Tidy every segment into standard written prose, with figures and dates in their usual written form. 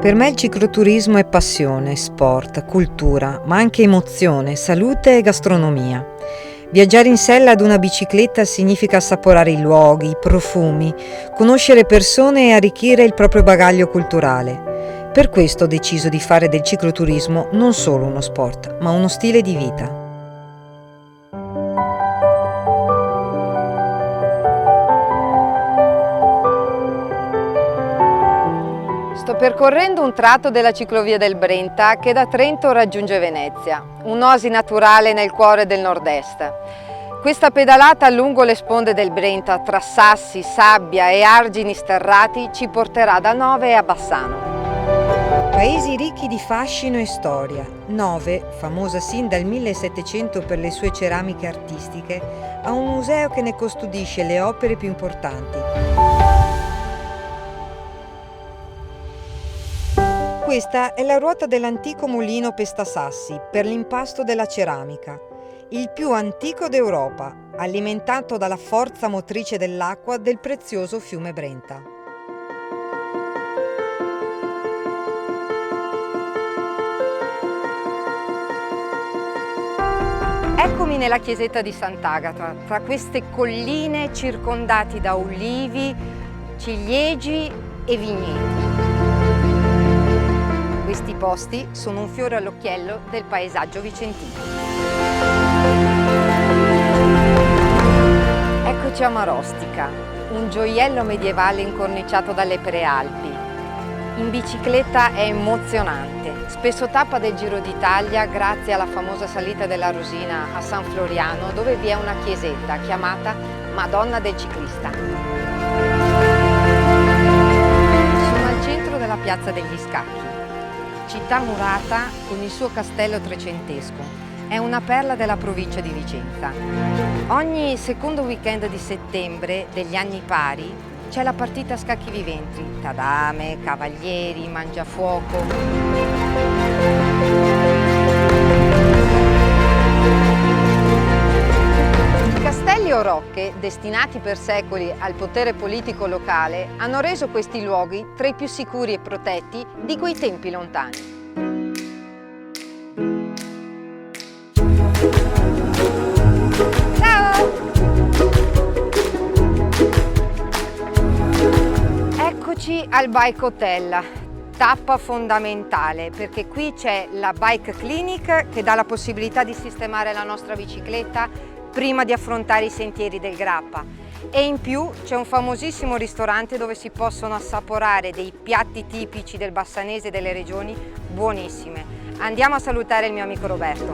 Per me il cicloturismo è passione, sport, cultura, ma anche emozione, salute e gastronomia. Viaggiare in sella ad una bicicletta significa assaporare i luoghi, i profumi, conoscere persone e arricchire il proprio bagaglio culturale. Per questo ho deciso di fare del cicloturismo non solo uno sport, ma uno stile di vita. Sto percorrendo un tratto della ciclovia del Brenta che da Trento raggiunge Venezia, un'oasi naturale nel cuore del nord-est. Questa pedalata lungo le sponde del Brenta tra sassi, sabbia e argini sterrati ci porterà da Nove a Bassano. Paesi ricchi di fascino e storia. Nove, famosa sin dal 1700 per le sue ceramiche artistiche, ha un museo che ne custodisce le opere più importanti. Questa è la ruota dell'antico mulino Pestasassi per l'impasto della ceramica, il più antico d'Europa, alimentato dalla forza motrice dell'acqua del prezioso fiume Brenta. Eccomi nella chiesetta di Sant'Agata, tra queste colline circondati da ulivi, ciliegi e vigneti. Questi posti sono un fiore all'occhiello del paesaggio vicentino. Eccoci a Marostica, un gioiello medievale incorniciato dalle prealpi. In bicicletta è emozionante, spesso tappa del Giro d'Italia grazie alla famosa salita della Rosina a San Floriano, dove vi è una chiesetta chiamata Madonna del Ciclista. Sono al centro della piazza degli Scacchi. Città murata con il suo castello trecentesco, è una perla della provincia di Vicenza. Ogni secondo weekend di settembre degli anni pari c'è la partita a scacchi viventi, tra dame, cavalieri, mangiafuoco. I castelli o rocche, destinati per secoli al potere politico locale, hanno reso questi luoghi tra i più sicuri e protetti di quei tempi lontani. Ciao! Eccoci al Bike Hotel, tappa fondamentale perché qui c'è la Bike Clinic che dà la possibilità di sistemare la nostra bicicletta prima di affrontare i sentieri del Grappa, e in più c'è un famosissimo ristorante dove si possono assaporare dei piatti tipici del bassanese e delle regioni buonissime. Andiamo a salutare il mio amico Roberto.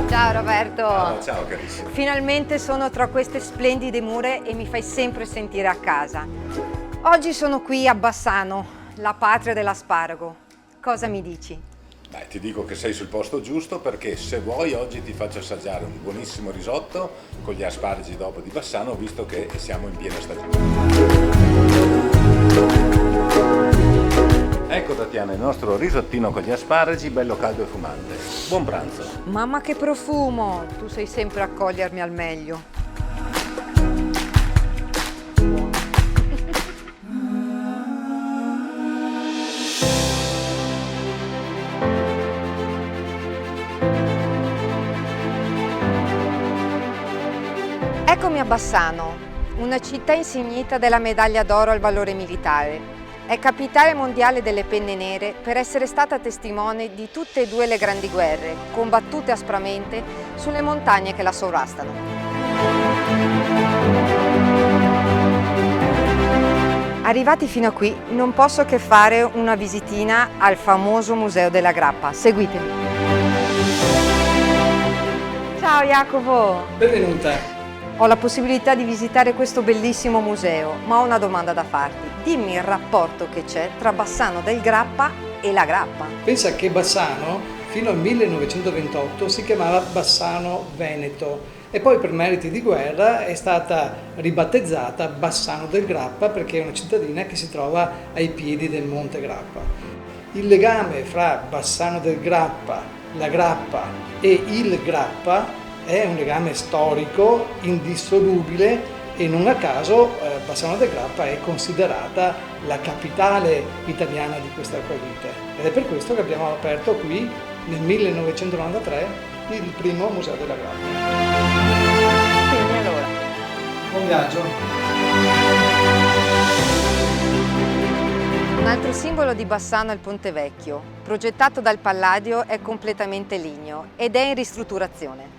Ciao Roberto! Ciao carissimo! Finalmente sono tra queste splendide mura e mi fai sempre sentire a casa. Oggi sono qui a Bassano, la patria dell'asparago. Cosa mi dici? Beh, ti dico che sei sul posto giusto perché se vuoi oggi ti faccio assaggiare un buonissimo risotto con gli asparagi dopo di Bassano, visto che siamo in piena stagione. Ecco Tatiana, il nostro risottino con gli asparagi, bello caldo e fumante. Buon pranzo! Mamma che profumo! Tu sei sempre a cogliermi al meglio. Eccomi a Bassano, una città insignita della medaglia d'oro al valore militare. È capitale mondiale delle penne nere per essere stata testimone di tutte e due le grandi guerre, combattute aspramente sulle montagne che la sovrastano. Arrivati fino a qui, non posso che fare una visitina al famoso Museo della Grappa. Seguitemi. Ciao Jacopo! Benvenuta! Ho la possibilità di visitare questo bellissimo museo, ma ho una domanda da farti. Dimmi il rapporto che c'è tra Bassano del Grappa e la Grappa. Pensa che Bassano fino al 1928 si chiamava Bassano Veneto e poi per meriti di guerra è stata ribattezzata Bassano del Grappa perché è una cittadina che si trova ai piedi del Monte Grappa. Il legame fra Bassano del Grappa, la Grappa e il Grappa è un legame storico indissolubile e non a caso Bassano del Grappa è considerata la capitale italiana di queste acquavite ed è per questo che abbiamo aperto qui nel 1993 il primo Museo della Grappa. Quindi allora, Buon viaggio! un altro simbolo di Bassano è il Ponte Vecchio. Progettato dal Palladio, è completamente ligneo ed è in ristrutturazione.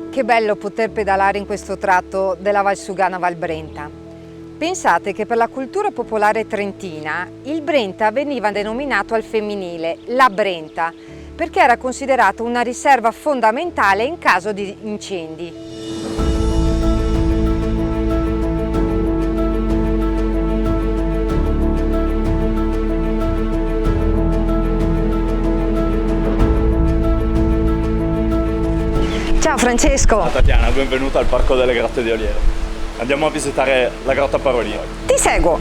Che bello poter pedalare in questo tratto della Valsugana Val Brenta. Pensate che per la cultura popolare trentina il Brenta veniva denominato al femminile la Brenta perché era considerato una riserva fondamentale in caso di incendi. Ciao Francesco! Ciao Tatiana, benvenuta al Parco delle Grotte di Oliero. Andiamo a visitare la Grotta Parolino. Ti seguo!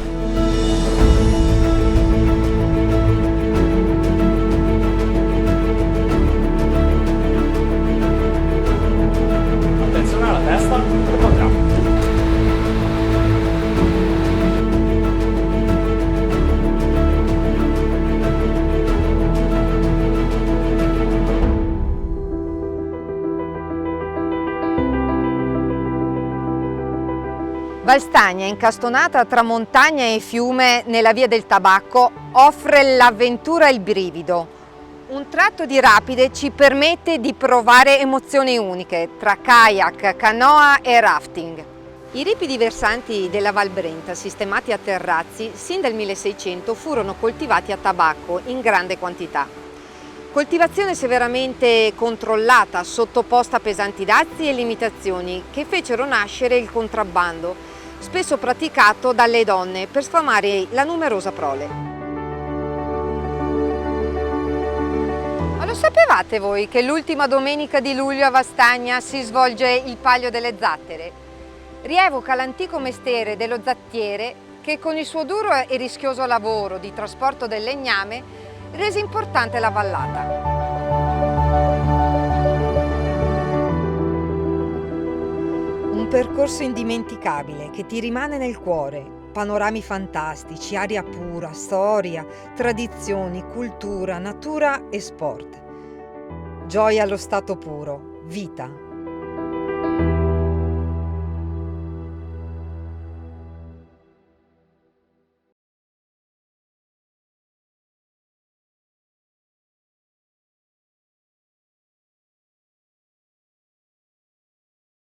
Attenzione alla testa e partiamo. Valstagna, incastonata tra montagna e fiume nella via del tabacco, offre l'avventura e il brivido. Un tratto di rapide ci permette di provare emozioni uniche tra kayak, canoa e rafting. I ripidi versanti della Val Brenta, sistemati a terrazzi, sin dal 1600 furono coltivati a tabacco in grande quantità. Coltivazione severamente controllata, sottoposta a pesanti dazi e limitazioni che fecero nascere il contrabbando, spesso praticato dalle donne per sfamare la numerosa prole. Ma lo sapevate voi che l'ultima domenica di luglio a Vastagna si svolge il Palio delle Zattere? Rievoca l'antico mestiere dello zattiere che con il suo duro e rischioso lavoro di trasporto del legname rese importante la vallata. Un percorso indimenticabile che ti rimane nel cuore, panorami fantastici, aria pura, storia, tradizioni, cultura, natura e sport. Gioia allo stato puro, vita.